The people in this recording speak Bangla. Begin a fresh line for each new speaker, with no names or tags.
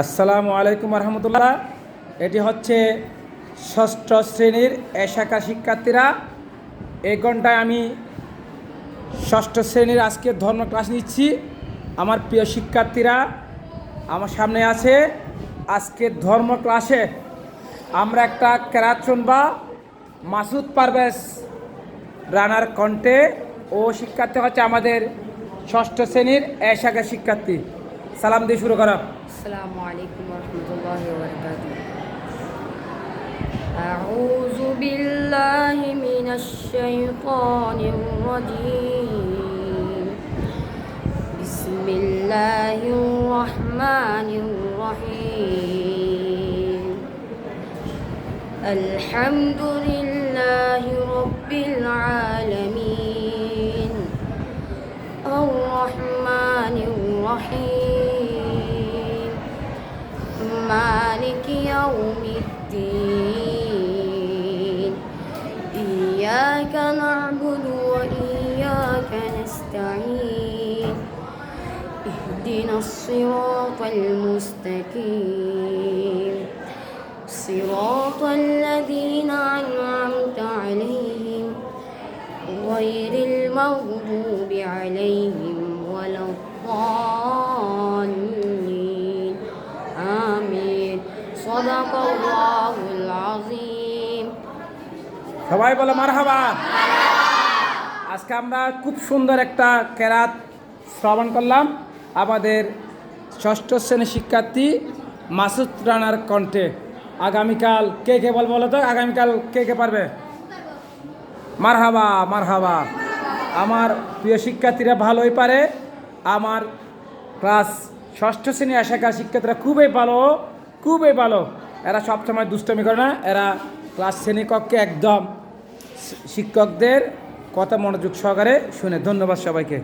আসসালামু আলাইকুম রহমতুল্লাহ। এটি হচ্ছে ষষ্ঠ শ্রেণীর এ শাখার শিক্ষার্থীরা। এই ঘন্টায় আমি ষষ্ঠ শ্রেণীর আজকে ধর্ম ক্লাস নিচ্ছি। আমার প্রিয় শিক্ষার্থীরা আমার সামনে আছে। আজকের ধর্ম ক্লাসে আমরা একটা কেরাত শুনবা মাসুদ পারভেজ রানার কণ্ঠে। ও শিক্ষার্থী হচ্ছে আমাদের ষষ্ঠ শ্রেণীর এ শাখার শিক্ষার্থী। সালাম দিয়ে শুরু করা।
আসসালামু আলাইকুম ওয়া রাহমাতুল্লাহি ওয়া বারাকাতুহু। আউযু বিল্লাহি মিনাশ শাইতানির রাজীম। বিসমিল্লাহির রাহমানির রহিম। আলহামদুলিল্লাহি রাব্বিল আলামিন। আর রহমানির রহিম। مالك يوم الدين. إياك نعبد وإياك نستعين. اهدنا الصراط المستقيم صراط الذين أنعمت عليهم غير المغضوب عليهم ولا الضالين. آمين. صدق الله العظيم.
সবাই বলো মারহাবা। আজকে আমরা খুব সুন্দর একটা কেরাত শ্রবণ করলাম আমাদের ষষ্ঠ শ্রেণীর শিক্ষার্থী মাসুদ রানার কণ্ঠে। আগামীকাল কে কে বলো তো, আগামীকাল কে কে পারবে? মারহাবা মারহাবা। আমার প্রিয় শিক্ষার্থীরা ভালোই পারে। আমার ক্লাস ষষ্ঠ শ্রেণী শাখার শিক্ষার্থীরা খুবই ভালো, খুবই ভালো। এরা সবসময় দুষ্টমি করে না। এরা ক্লাস শ্রেণীকক্ষে একদম শিক্ষকদের কথা মনোযোগ সহকারে শুনে। ধন্যবাদ সবাইকে।